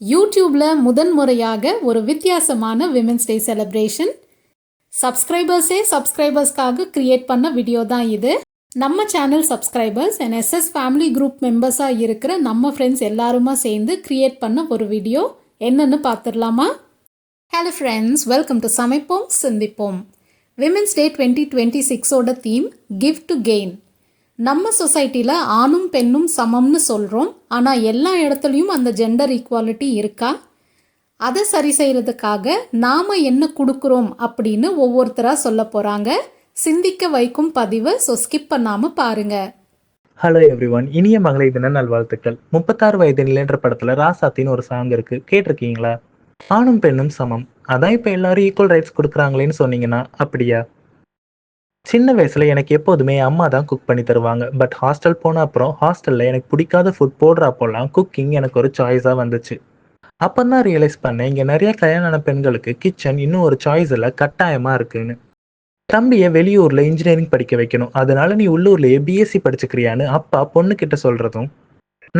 யூடியூப்ல முதன்முறையாக ஒரு வித்தியாசமான விமென்ஸ் டே செலிப்ரேஷன். சப்ஸ்கிரைபர்ஸ்க்காக கிரியேட் பண்ண வீடியோ தான் இது. நம்ம channel subscribers and SS family group மெம்பர்ஸாக இருக்கிற நம்ம ஃப்ரெண்ட்ஸ் எல்லாருமா சேர்ந்து கிரியேட் பண்ண ஒரு வீடியோ. என்னன்னு பார்த்துடலாமா? Hello friends, welcome to Samaippom Sindhippom. Women's day 2026ஓட தீம் கிவ் டு கெயின். நம்ம சொசைட்டியில் ஆணும் பெண்ணும் சமம்னு சொல்கிறோம், ஆனால் எல்லா இடத்துலையும் அந்த ஜெண்டர் ஈக்குவாலிட்டி இருக்கா? அதை சரி செய்கிறதுக்காக நாம் என்ன கொடுக்குறோம் அப்படின்னு ஒவ்வொருத்தராக சொல்ல போகிறாங்க. சிந்திக்க வைக்கும் பதிவு, ஸோ ஸ்கிப் பண்ணாமல் பாருங்கள். ஹலோ எவ்ரிவன், இனிய மகளிர் தின நல்வாழ்த்துக்கள். 36 வயது நிலைன்ற படத்தில் ராசாத்தின்னு ஒரு சாங் இருக்கு, கேட்டிருக்கீங்களா? ஆணும் பெண்ணும் சமம், அதான் இப்போ எல்லாரும் ஈக்குவல் ரைட்ஸ் கொடுக்குறாங்களேன்னு சொன்னீங்கன்னா அப்படியா? சின்ன வயசுல எனக்கு எப்போதுமே அம்மா தான் குக் பண்ணி தருவாங்க. பட் ஹாஸ்டல் போன அப்புறம் ஹாஸ்டல்ல எனக்கு பிடிக்காத ஃபுட் போடுற அப்போல்லாம் குக்கிங் எனக்கு ஒரு சாய்ஸா வந்துச்சு. அப்பதான் ரியலைஸ் பண்ணேன், இங்க நிறைய கல்யாண பெண்களுக்கு கிச்சன் இன்னும் ஒரு சாய்ஸ் இல்ல, கட்டாயமா இருக்குன்னு. தம்பியை வெளியூர்ல இன்ஜினியரிங் படிக்க வைக்கணும், அதனால நீ உள்ளூர்லயே பிஎஸ்சி படிச்சுக்கிறியான்னு அப்பா பொண்ணு கிட்ட சொல்றதும்,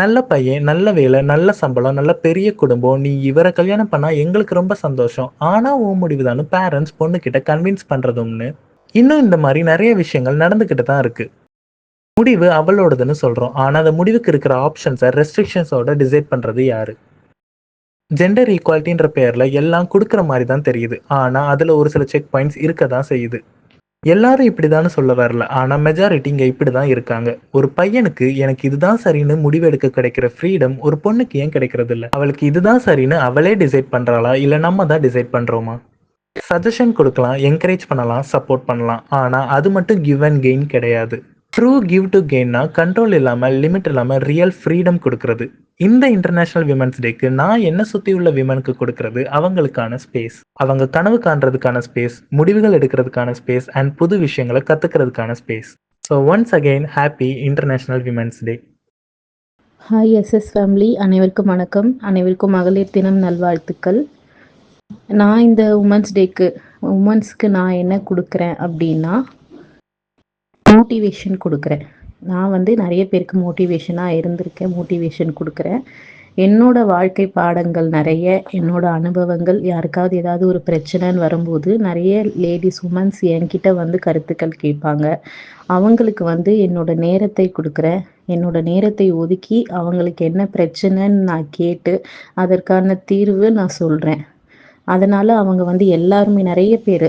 நல்ல பையன், நல்ல வேலை, நல்ல சம்பளம், நல்ல பெரிய குடும்பம், நீ இவரை கல்யாணம் பண்ணா எங்களுக்கு ரொம்ப சந்தோஷம், ஆனா உன் முடிவுதான்னு பேரண்ட்ஸ் பொண்ணு கிட்ட கன்வின்ஸ் பண்றதும்னு இன்னும் இந்த மாதிரி நிறைய விஷயங்கள் நடந்துகிட்டு தான் இருக்கு. முடிவு அவளோடதுன்னு சொல்றோம், ஆனா அந்த முடிவுக்கு இருக்கிற ஆப்ஷன்ஸை ரெஸ்ட்ரிக்ஷன்ஸோட டிசைட் பண்றது யாரு? ஜெண்டர் ஈக்குவாலிட்டின்ற பேர்ல எல்லாம் கொடுக்குற மாதிரி தான் தெரியுது, ஆனா அதுல ஒரு சில செக் பாயிண்ட்ஸ் இருக்க தான் செய்யுது. எல்லாரும் இப்படிதான்னு சொல்ல வரல, ஆனா மெஜாரிட்டி இங்க இப்படிதான் இருக்காங்க. ஒரு பையனுக்கு எனக்கு இதுதான் சரின்னு முடிவெடுக்க கிடைக்கிற ஃப்ரீடம் ஒரு பொண்ணுக்கு ஏன் கிடைக்கிறது இல்லை? அவளுக்கு இதுதான் சரின்னு அவளே டிசைட் பண்றாளா, இல்ல நம்ம தான் டிசைட் பண்றோமா? சஜஷன் கொடுக்கலாம், என்கரேஜ் பண்ணலாம், சப்போர்ட் பண்ணலாம், ஆனால் அது மட்டும் கிவ் அண்ட் கெயின் கிடையாது. ட்ரூ கிவ் டு கெயின்னா கண்ட்ரோல் இல்லாமல், லிமிட் இல்லாமல் ரியல் ஃப்ரீடம் கொடுக்கறது. இந்த இன்டர்நேஷனல் விமன்ஸ் டேக்கு நான் என்ன சுற்றி உள்ள விமனுக்கு கொடுக்கறது அவங்களுக்கான ஸ்பேஸ், அவங்க கனவு காண்றதுக்கான ஸ்பேஸ், முடிவுகள் எடுக்கிறதுக்கான ஸ்பேஸ் அண்ட் புது விஷயங்களை கற்றுக்கிறதுக்கான space. So once again happy international women's day. Hi SS family, அனைவருக்கும் வணக்கம். அனைவருக்கும் மகளிர் தினம் நல்வாழ்த்துக்கள். நான் இந்த உமன்ஸ்க்கு நான் என்ன கொடுக்குறேன் அப்படின்னா, மோட்டிவேஷன் கொடுக்குறேன். நான் நிறைய பேருக்கு மோட்டிவேஷனாக இருந்திருக்கேன், மோட்டிவேஷன் கொடுக்குறேன். என்னோட வாழ்க்கை பாடங்கள் நிறைய, என்னோட அனுபவங்கள், யாருக்காவது ஏதாவது ஒரு பிரச்சனைன்னு வரும்போது நிறைய உமன்ஸ் என்கிட்ட கருத்துக்கள் கேட்பாங்க. அவங்களுக்கு என்னோட நேரத்தை கொடுக்குறேன். என்னோட நேரத்தை ஒதுக்கி அவங்களுக்கு என்ன பிரச்சனைன்னு நான் கேட்டு அதற்கான தீர்வு நான் சொல்கிறேன். அதனால் அவங்க எல்லாருமே நிறைய பேர்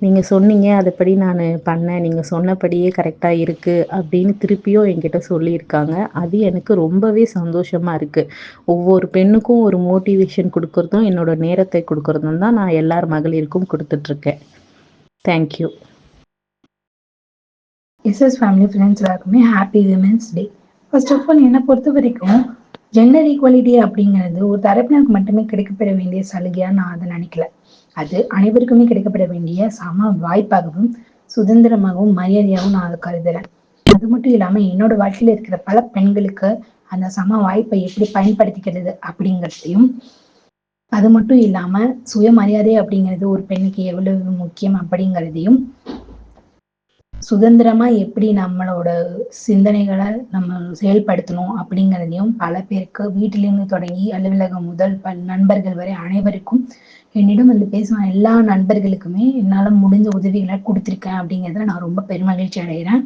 நீங்கள் சொன்னீங்க, அதுபடி நான் பண்ணேன், நீங்கள் சொன்னபடியே கரெக்டாக இருக்குது அப்படின்னு திருப்பியும் என்கிட்ட சொல்லியிருக்காங்க. அது எனக்கு ரொம்பவே சந்தோஷமாக இருக்குது. ஒவ்வொரு பெண்ணுக்கும் ஒரு மோட்டிவேஷன் கொடுக்குறதும் என்னோட நேரத்தை கொடுக்குறதும் தான் நான் எல்லார் மகளிருக்கும் கொடுத்துட்ருக்கேன். தேங்க்யூ. எஸ்எஸ் ஃபேமிலி ஃப்ரெண்ட்ஸ் எல்லாருக்குமே happy women's day. First of all, என்னை பொறுத்த வரைக்கும் ஜெண்டர் ஈக்குவாலிட்டி அப்படிங்கிறது ஒரு தரப்பினருக்கு மட்டுமே கிடைக்கப்பட வேண்டிய சலுகையா நான் அதை நினைக்கல. அது அனைவருக்குமே கிடைக்கப்பட வேண்டிய சம வாய்ப்பாகவும் சுதந்திரமாகவும் மரியாதையாகவும் நான் அதை கருதுறேன். அது மட்டும் இல்லாம என்னோட வாழ்க்கையில இருக்கிற பல பெண்களுக்கு அந்த சம வாய்ப்பை எப்படி பயன்படுத்திக்கிறது அப்படிங்கிறதையும், அது மட்டும் இல்லாம சுயமரியாதை அப்படிங்கிறது ஒரு பெண்ணுக்கு எவ்வளவு முக்கியம் அப்படிங்கிறதையும், சுதந்திரமா எப்படி நம்மளோட சிந்தனைகளை நம்ம செயல்படுத்தணும் அப்படிங்கிறதையும் பல பேருக்கு வீட்டிலிருந்து தொடங்கி அலுவலகம் முதல் நண்பர்கள் வரை அனைவருக்கும் என்னிடம் பேசுவேன். எல்லா நண்பர்களுக்குமே என்னால முடிஞ்ச உதவிகளை கொடுத்துருக்கேன் அப்படிங்கிறத நான் ரொம்ப பெருமகிழ்ச்சி அடைகிறேன்.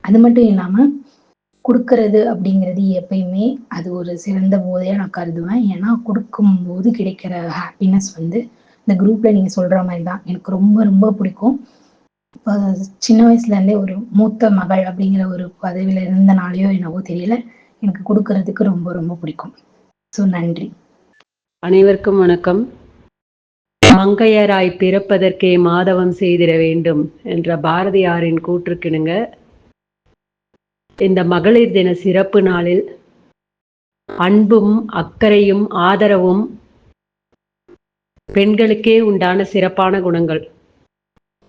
அது மட்டும் இல்லாம கொடுக்கறது அப்படிங்கிறது எப்பயுமே அது ஒரு சிறந்த போதையா நான் கருதுவேன். ஏன்னா கொடுக்கும் போது கிடைக்கிற ஹாப்பினஸ் இந்த குரூப்ல நீங்க சொல்ற மாதிரி தான் எனக்கு ரொம்ப ரொம்ப பிடிக்கும். இப்போ சின்ன வயசுல இருந்தே ஒரு மூத்த மகள் அப்படிங்கிற ஒரு பதவியில இருந்தனாலேயோ என்னவோ தெரியல, எனக்கு கொடுக்கறதுக்கு ரொம்ப ரொம்ப பிடிக்கும். ஸோ நன்றி. அனைவருக்கும் வணக்கம். மங்கையராய் பிறப்பதற்கே மாதவம் செய்திட வேண்டும் என்ற பாரதியாரின் கூற்றுக்கிணுங்க இந்த மகளிர் தின சிறப்பு நாளில் அன்பும் அக்கறையும் ஆதரவும் பெண்களுக்கே உண்டான சிறப்பான குணங்கள்.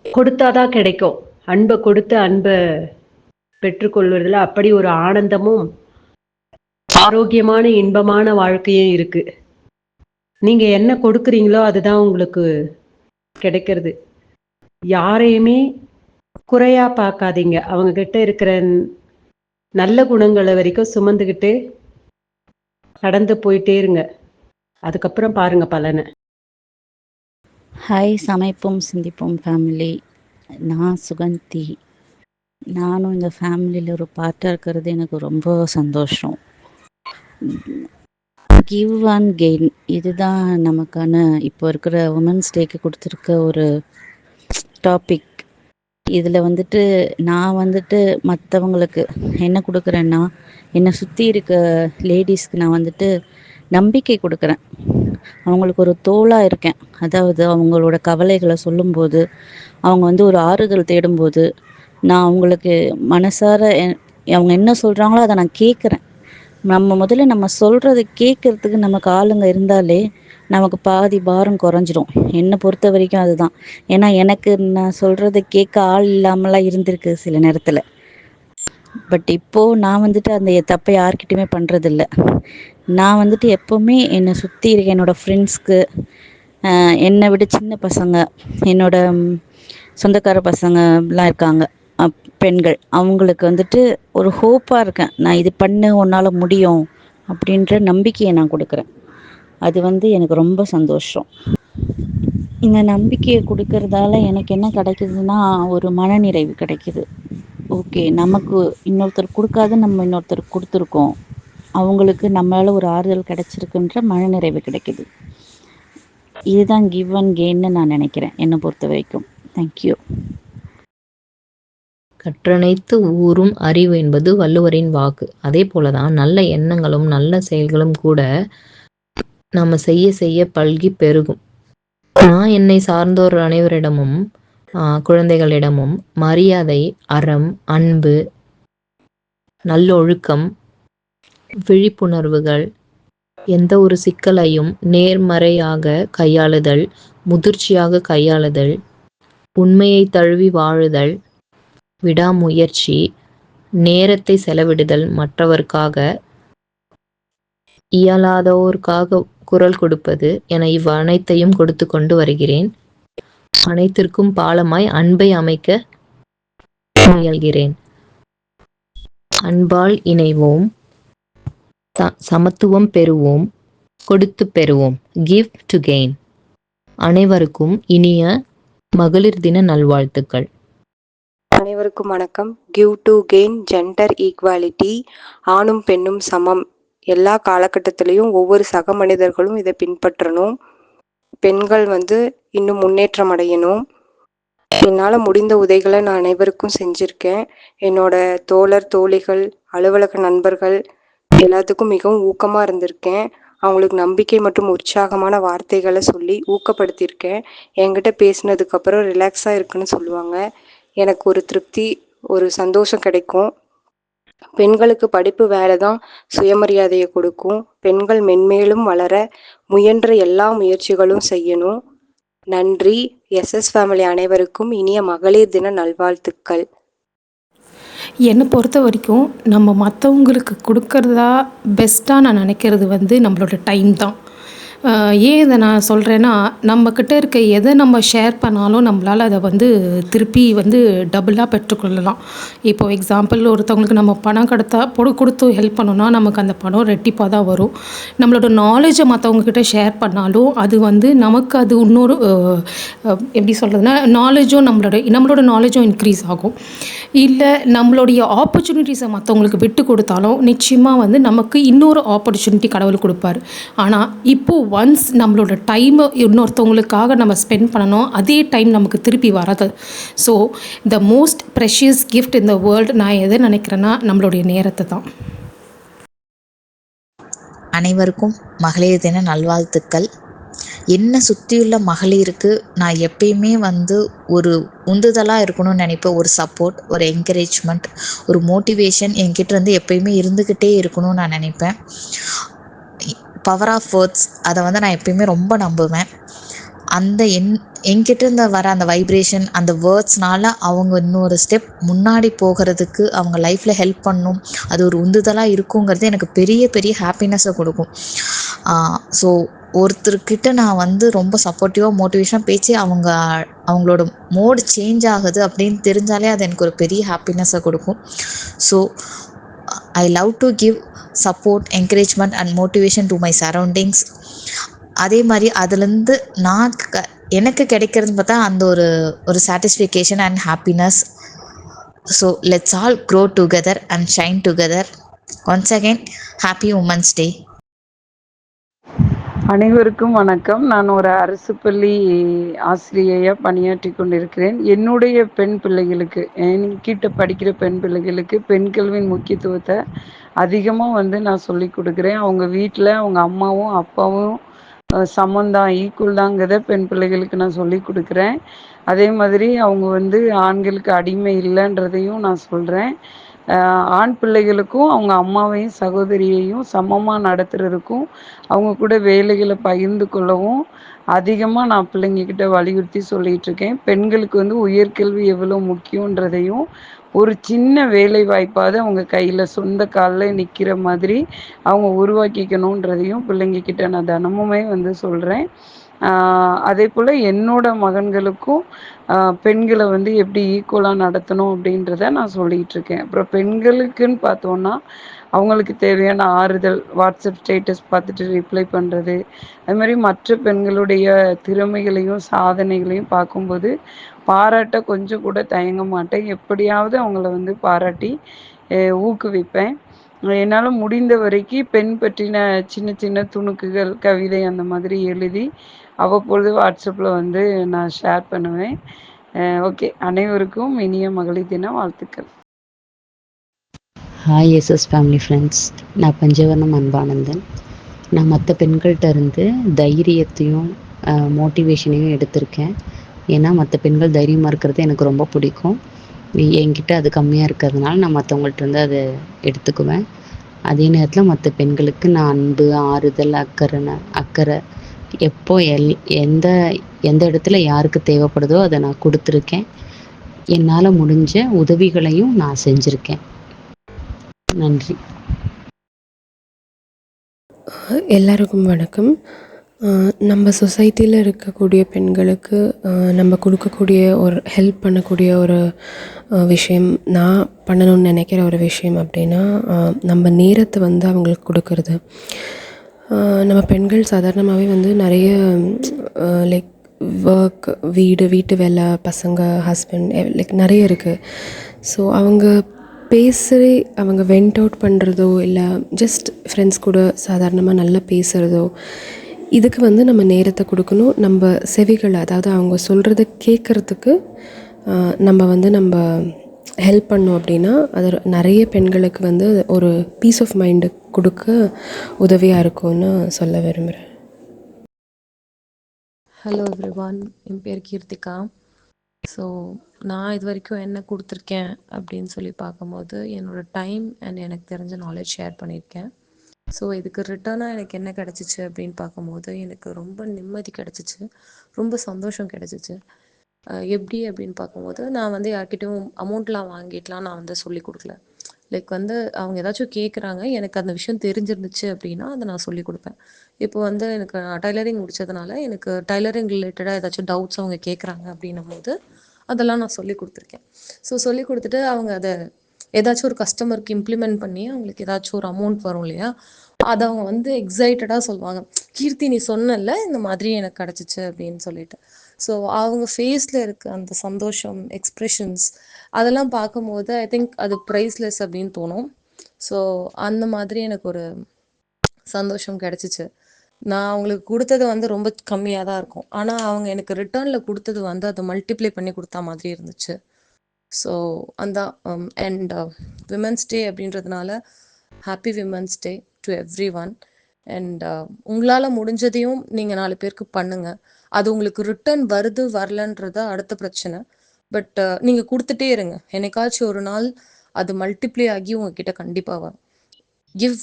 கொடுத்தாதான் கிடைக்கும். அன்பை கொடுத்து அன்பை பெற்றுக்கொள்வதில் அப்படி ஒரு ஆனந்தமும் ஆரோக்கியமான இன்பமான வாழ்க்கையும் இருக்கு. நீங்க என்ன கொடுக்குறீங்களோ அதுதான் உங்களுக்கு கிடைக்கிறது. யாரையுமே குறையா பார்க்காதீங்க. அவங்க கிட்ட இருக்கிற நல்ல குணங்களை வரைக்கும் சுமந்துக்கிட்டு கடந்து போயிட்டே இருங்க. அதுக்கப்புறம் பாருங்க பலனை. ஹாய் சமைப்போம் சிந்திப்போம் ஃபேமிலி. நான் சுகந்தி. நானும் இந்த ஃபேமிலியில் ஒரு பார்ட்டாக இருக்கிறது எனக்கு ரொம்ப சந்தோஷம். கிவ் அண்ட் கெயின் இதுதான் நமக்கான இப்போ இருக்கிற உமன்ஸ் டேக்கு கொடுத்துருக்க ஒரு டாபிக். இதில் வந்துட்டு நான் வந்துட்டு மற்றவங்களுக்கு என்ன கொடுக்குறேன்னா, என்னை சுற்றி இருக்க லேடிஸ்க்கு நான் வந்துட்டு நம்பிக்கை கொடுக்குறேன். அவங்களுக்கு ஒரு தோளாக இருக்கேன். அதாவது அவங்களோட கவலைகளை சொல்லும்போது, அவங்க வந்து ஒரு ஆறுதல் தேடும்போது, நான் அவங்களுக்கு மனசார அவங்க என்ன சொல்கிறாங்களோ அதை நான் கேட்குறேன். முதல்ல நம்ம சொல்கிறத கேட்குறதுக்கு நமக்கு ஆளுங்க இருந்தாலே நமக்கு பாதி பாரம் குறைஞ்சிரும். என்னை பொறுத்த வரைக்கும் அதுதான். ஏன்னா எனக்கு நான் சொல்கிறத கேட்க ஆள் இல்லாமலாம் இருந்திருக்கு சில நேரத்தில். பட் இப்போது நான் வந்துட்டு அந்த தப்பை யார்கிட்டையுமே பண்ணுறதில்ல. நான் வந்துட்டு எப்போவுமே என்னை சுற்றி இருக்க என்னோடய ஃப்ரெண்ட்ஸ்க்கு, என்னை விட சின்ன பசங்க, என்னோட சொந்தக்கார பசங்கலாம் இருக்காங்க, பெண்கள், அவங்களுக்கு வந்துட்டு ஒரு ஹோப்பாக இருக்கேன். நான் இது பண்ண உன்னால் முடியும் அப்படின்ற நம்பிக்கையை நான் கொடுக்குறேன். அது வந்து எனக்கு ரொம்ப சந்தோஷம். இந்த நம்பிக்கையை கொடுக்கறதால எனக்கு என்ன கிடைக்குதுன்னா, ஒரு மனநிறைவு கிடைக்குது. ஓகே, நமக்கு இன்னொருத்தர் கொடுக்காத நம்ம இன்னொருத்தருக்கு கொடுத்துருக்கோம், அவங்களுக்கு நம்மளால் ஒரு ஆறுதல் கிடைச்சிருக்குன்ற மனநிறைவு கிடைக்குது. இதுதான் கிவ் அண்ட் கெயின்னு நான் நினைக்கிறேன் என்னை பொறுத்த வரைக்கும். தேங்க்யூ. கற்றனைத்து ஊரும் அறிவு என்பது வள்ளுவரின் வாக்கு. அதே போலதான் நல்ல எண்ணங்களும் நல்ல செயல்களும் கூட நம்ம செய்ய செய்ய பல்கி பெருகும். நான் என்னை சார்ந்தோர் அனைவரிடமும் குழந்தைகளிடமும் மரியாதை, அறம், அன்பு, நல்லொழுக்கம், விழிப்புணர்வுகள், எந்த ஒரு சிக்கலையும் நேர்மறையாக கையாளுதல், முதிர்ச்சியாக கையாளுதல், உண்மையை தழுவி வாழுதல், விடாமுயற்சி, நேரத்தை செலவிடுதல், மற்றவர்க்காக, இயலாதோருக்காக குரல் கொடுப்பது என இவ்வனைத்தையும் கொடுத்து கொண்டு வருகிறேன். அனைத்திற்கும் பாலமாய் அன்பை அமைக்க முயல்கிறேன். அன்பால் இணைவோம், சமத்துவம் பெறுவோம், கொடுத்து பெறுவோம். Give to gain. அனைவருக்கும் இனிய மகளிர் தின நல்வாழ்த்துக்கள். அனைவருக்கும் வணக்கம். Give to gain, gender equality, ஆணும் பெண்ணும் சமம். எல்லா காலகட்டத்திலையும் ஒவ்வொரு சக மனிதர்களும் இதை பின்பற்றணும். பெண்கள் இன்னும் முன்னேற்றம் அடையணும். என்னால் முடிந்த உதவிகளை நான் அனைவருக்கும் செஞ்சுருக்கேன். என்னோட தோழர், தோழிகள், அலுவலக நண்பர்கள் எல்லாத்துக்கும் மிகவும் ஊக்கமாக இருந்திருக்கேன். அவங்களுக்கு நம்பிக்கை மற்றும் உற்சாகமான வார்த்தைகளை சொல்லி ஊக்கப்படுத்தியிருக்கேன். என்கிட்ட பேசினதுக்கப்புறம் ரிலாக்ஸாக இருக்குன்னு சொல்லுவாங்க. எனக்கு ஒரு திருப்தி, ஒரு சந்தோஷம் கிடைக்கும். பெண்களுக்கு படிப்பு வேலை தான் சுயமரியாதையை கொடுக்கும். பெண்கள் மென்மேலும் வளர முயன்ற எல்லா முயற்சிகளும் செய்யணும். நன்றி. எஸ்எஸ் ஃபேமிலி அனைவருக்கும் இனிய மகளிர் தின நல்வாழ்த்துக்கள். என்னை பொறுத்த வரைக்கும் நம்ம மற்றவங்களுக்கு கொடுக்கறதா பெஸ்ட்டாக நான் நினைக்கிறது நம்மளோட டைம் தான். ஏன் இதை நான் சொல்கிறேன்னா, நம்மக்கிட்ட இருக்க எதை நம்ம ஷேர் பண்ணாலும் நம்மளால் அதை திருப்பி டபுளாக பெற்றுக்கொள்ளலாம். இப்போது எக்ஸாம்பிள், ஒருத்தவங்களுக்கு நம்ம பணம் கொடுத்து ஹெல்ப் பண்ணோன்னா நமக்கு அந்த பணம் ரெட்டிப்பாக தான் வரும். நம்மளோட நாலேஜை மற்றவங்கக்கிட்ட ஷேர் பண்ணாலும் அது நமக்கு அது இன்னொரு எப்படி சொல்கிறதுனா, நாலேஜும் நம்மளோட நாலேஜும் இன்க்ரீஸ் ஆகும். இல்லை நம்மளுடைய ஆப்பர்ச்சுனிட்டிஸை மற்றவங்களுக்கு விட்டு கொடுத்தாலும் நிச்சயமாக நமக்கு இன்னொரு ஆப்பர்ச்சுனிட்டி கடவுள் கொடுப்பார். ஆனால் இப்போது ஒன்ஸ் நம்மளோட டைமை இன்னொருத்தவங்களுக்காக நம்ம ஸ்பெண்ட் பண்ணணும், அதே டைம் நமக்கு திருப்பி வராது. So the most precious gift in the world நான் எதை நினைக்கிறேன்னா நம்மளுடைய நேரத்தை தான். அனைவருக்கும் மகளிர் தின நல்வாழ்த்துக்கள். என்னை சுற்றியுள்ள மகளிருக்கு நான் எப்பயுமே ஒரு உந்துதலாக இருக்கணும்னு நினைப்பேன். ஒரு சப்போர்ட், ஒரு என்கரேஜ்மெண்ட், ஒரு மோட்டிவேஷன் என்கிட்ட எப்பயுமே இருந்துக்கிட்டே இருக்கணும்னு நான் நினைப்பேன். பவர் ஆஃப் வேர்ட்ஸ், அதை நான் எப்பயுமே ரொம்ப நம்புவேன். அந்த என்கிட்ட இருந்து வர அந்த வைப்ரேஷன், அந்த வேர்ட்ஸ்னால அவங்க இன்னொரு ஸ்டெப் முன்னாடி போகிறதுக்கு அவங்க லைஃப்பில் ஹெல்ப் பண்ணணும், அது ஒரு உந்துதலாக இருக்குங்கிறது எனக்கு பெரிய பெரிய ஹாப்பினஸை கொடுக்கும். ஸோ ஒருத்தர்கிட்ட நான் ரொம்ப சப்போர்ட்டிவாக மோட்டிவேஷனாக பேச்சு அவங்களோட மோடு சேஞ்ச் ஆகுது அப்படின்னு தெரிஞ்சாலே அது எனக்கு ஒரு பெரிய ஹாப்பினஸை கொடுக்கும். So I love to give support, encouragement and motivation to my surroundings. அதே மாதிரி அதுலேருந்து நான் எனக்கு கிடைக்கிறதுன்னு பார்த்தா அந்த ஒரு satisfaction and happiness. So let's all grow together and shine together. Once again happy women's day. அனைவருக்கும் வணக்கம். நான் ஒரு அரசு பள்ளி ஆசிரியையாக பணியாற்றி கொண்டிருக்கிறேன். என்னுடைய பெண் பிள்ளைகளுக்கு, என்கிட்ட படிக்கிற பெண் பிள்ளைகளுக்கு பெண் கல்வியின் முக்கியத்துவத்தை அதிகமாக நான் சொல்லி கொடுக்குறேன். அவங்க வீட்டில் அவங்க அம்மாவும் அப்பாவும் சமந்தான், ஈக்குவல் தாங்கிறத பெண் பிள்ளைகளுக்கு நான் சொல்லி கொடுக்குறேன். அதே மாதிரி அவங்க ஆண்களுக்கு அடிமை இல்லைன்றதையும் நான் சொல்கிறேன். ஆண் பிள்ளைகளுக்கும் அவங்க அம்மாவையும் சகோதரியையும் சமமாக நடத்துறதுக்கும் அவங்க கூட வேலைகளை பகிர்ந்து கொள்ளவும் அதிகமாக நான் பிள்ளைங்கக்கிட்ட வலியுறுத்தி சொல்லிகிட்ருக்கேன். பெண்களுக்கு உயர்கல்வி எவ்வளோ முக்கியன்றதையும் ஒரு சின்ன வேலை வாய்ப்பாவது அவங்க கையில் சொந்த காலில் நிற்கிற மாதிரி அவங்க உருவாக்கிக்கணுன்றதையும் பிள்ளைங்கக்கிட்ட நான் தினமுமே சொல்கிறேன். அதே போல் என்னோட மகன்களுக்கும் பெண்களை எப்படி ஈக்குவலாக நடத்தணும் அப்படின்றத நான் சொல்லிகிட்டு இருக்கேன். அப்புறம் பெண்களுக்குன்னு பார்த்தோன்னா அவங்களுக்கு தேவையான ஆறுதல், வாட்ஸ்அப் ஸ்டேட்டஸ் பார்த்துட்டு ரிப்ளை பண்ணுறது, அது மாதிரி மற்ற பெண்களுடைய திறமைகளையும் சாதனைகளையும் பார்க்கும்போது பாராட்ட கொஞ்சம் கூட தயங்க மாட்டேன். எப்படியாவது அவங்கள பாராட்டி ஊக்குவிப்பேன். என்னால் முடிந்த வரைக்கும் பெண் பற்றின சின்ன சின்ன துணுக்குகள், கவிதை அந்த மாதிரி எழுதி அவ்வப்பொழுது வாட்ஸ்அப்பில் நான் ஷேர் பண்ணுவேன். ஓகே, அனைவருக்கும் இனிய மகளிர் தின வாழ்த்துக்கள். ஹாய் எஸ்எஸ் ஃபேமிலி ஃப்ரெண்ட்ஸ், நான் பஞ்சவர்ணம் அன்பானந்தன். நான் மற்ற பெண்கள்கிட்ட இருந்து தைரியத்தையும் மோட்டிவேஷனையும் எடுத்திருக்கேன். ஏன்னா மற்ற பெண்கள் தைரியமாக இருக்கிறது எனக்கு ரொம்ப பிடிக்கும். என்கிட்ட அது கம்மியாக இருக்கிறதுனால நான் மற்றவங்கள்ட்ட இருந்து அதை எடுத்துக்குவேன். அதே நேரத்தில் மற்ற பெண்களுக்கு நான் அன்பு, ஆறுதல், அக்கறை எப்போ எந்த எந்த இடத்துல யாருக்கு தேவைப்படுதோ அதை நான் கொடுத்துருக்கேன். என்னால் முடிஞ்ச உதவிகளையும் நான் செஞ்சுருக்கேன். நன்றி. எல்லாருக்கும் வணக்கம். நம்ம சொசைட்டியில் இருக்கக்கூடிய பெண்களுக்கு நம்ம கொடுக்கக்கூடிய ஒரு ஹெல்ப் பண்ணக்கூடிய ஒரு விஷயம், நான் பண்ணணும்னு நினைக்கிற ஒரு விஷயம் அப்படின்னா நம்ம நேரத்தை அவங்களுக்கு கொடுக்கறது. நம்ம பெண்கள் சாதாரணமாகவே நிறைய லைக் ஒர்க், வீட்டு வேலை, பசங்க, ஹஸ்பண்ட் லைக் நிறைய இருக்குது. ஸோ அவங்க அவங்க வெண்ட் அவுட் பண்ணுறதோ இல்லை ஜஸ்ட் ஃப்ரெண்ட்ஸ் கூட சாதாரணமாக நல்லா பேசுகிறதோ, இதுக்கு நம்ம நேரத்தை கொடுக்கணும். நம்ம செவிகளை, அதாவது அவங்க சொல்கிறத கேட்குறதுக்கு நம்ம ஹெல்ப் பண்ணோம் அப்படின்னா அது நிறைய பெண்களுக்கு ஒரு பீஸ் ஆஃப் மைண்டு கொடுக்க உதவியாக இருக்கும்னு சொல்ல விரும்புகிறேன். ஹலோ எவ்ரிவான், என் பேர் கீர்த்திகா. ஸோ நான் இது வரைக்கும் என்ன கொடுத்துருக்கேன் அப்படின்னு சொல்லி பார்க்கும்போது என்னோடய டைம் அண்ட் எனக்கு தெரிஞ்ச நாலேஜ் ஷேர் பண்ணியிருக்கேன். ஸோ இதுக்கு ரிட்டர்னாக எனக்கு என்ன கிடச்சிச்சு அப்படின்னு பார்க்கும்போது எனக்கு ரொம்ப நிம்மதி கிடச்சிச்சு, ரொம்ப சந்தோஷம் கிடச்சிச்சு. எப்படி அப்படின்னு பார்க்கும்போது நான் யார்கிட்டையும் அமௌண்ட்லாம் வாங்கிட்டுலாம் நான் சொல்லி கொடுக்கல. லைக் அவங்க ஏதாச்சும் கேட்குறாங்க, எனக்கு அந்த விஷயம் தெரிஞ்சிருந்துச்சு அப்படின்னா அதை நான் சொல்லி கொடுப்பேன். இப்போ எனக்கு நான் டைலரிங் முடித்ததுனால எனக்கு டைலரிங் ரிலேட்டடாக ஏதாச்சும் டவுட்ஸ் அவங்க கேட்குறாங்க அப்படின்னும் போது அதெல்லாம் நான் சொல்லி கொடுத்துருக்கேன். ஸோ சொல்லி கொடுத்துட்டு அவங்க அதை ஏதாச்சும் ஒரு கஸ்டமருக்கு இம்ப்ளிமெண்ட் பண்ணி அவங்களுக்கு ஏதாச்சும் ஒரு அமௌண்ட் வரும் இல்லையா, அதை அவங்க எக்ஸைட்டடாக சொல்லுவாங்க, கீர்த்தி நீ சொன்னல இந்த மாதிரி எனக்கு கிடச்சிச்சு அப்படின்னு சொல்லிட்டு. ஸோ அவங்க ஃபேஸில் இருக்க அந்த சந்தோஷம், எக்ஸ்ப்ரெஷன்ஸ் அதெல்லாம் பார்க்கும்போது ஐ திங்க் அது ப்ரைஸ்லெஸ் அப்படின்னு தோணும். ஸோ அந்த மாதிரி எனக்கு ஒரு சந்தோஷம் கிடச்சிச்சு. நான் அவங்களுக்கு கொடுத்தது ரொம்ப கம்மியாக தான் இருக்கும், ஆனால் அவங்க எனக்கு ரிட்டர்னில் கொடுத்தது அதை மல்டிப்ளை பண்ணி கொடுத்தா மாதிரி இருந்துச்சு. ஸோ அந்த அண்ட் விமென்ஸ் டே அப்படின்றதுனால happy women's day to every one. And உங்களால் முடிஞ்சதையும் நீங்கள் 4 பேருக்கு பண்ணுங்கள். அது உங்களுக்கு ரிட்டர்ன் வருது வரலன்றத அடுத்த பிரச்சனை. பட் நீங்கள் கொடுத்துட்டே இருங்க, என்னைக்காச்சும் ஒரு நாள் அது மல்டிப்ளை ஆகி உங்ககிட்ட கண்டிப்பாக வரும். Give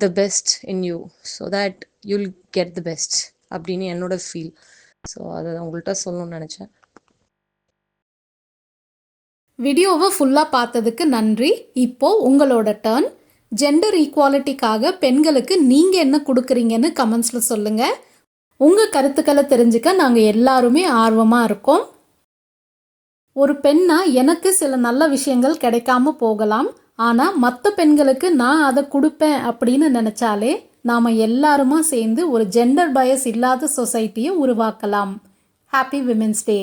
the best in you so that you'll get the best அப்படின்னு என்னோட ஃபீல். ஸோ அதை உங்கள்கிட்ட சொல்லணும்னு நினச்சேன். வீடியோவை ஃபுல்லாக பார்த்ததுக்கு நன்றி. இப்போது உங்களோட டர்ன். ஜெண்டர் ஈக்குவாலிட்டிக்காக பெண்களுக்கு நீங்கள் என்ன கொடுக்குறீங்கன்னு கமெண்ட்ஸில் சொல்லுங்கள். உங்கள் கருத்துக்களை தெரிஞ்சுக்க நாங்கள் எல்லாருமே ஆர்வமாக இருக்கோம். ஒரு பெண்ணா எனக்கு சில நல்ல விஷயங்கள் கிடைக்காம போகலாம், ஆனால் மற்ற பெண்களுக்கு நான் அதை கொடுப்பேன் அப்படின்னு நினச்சாலே நாம் எல்லாருமா சேர்ந்து ஒரு ஜெண்டர் பயஸ் இல்லாத சொசைட்டியை உருவாக்கலாம். ஹாப்பி விமென்ஸ் டே.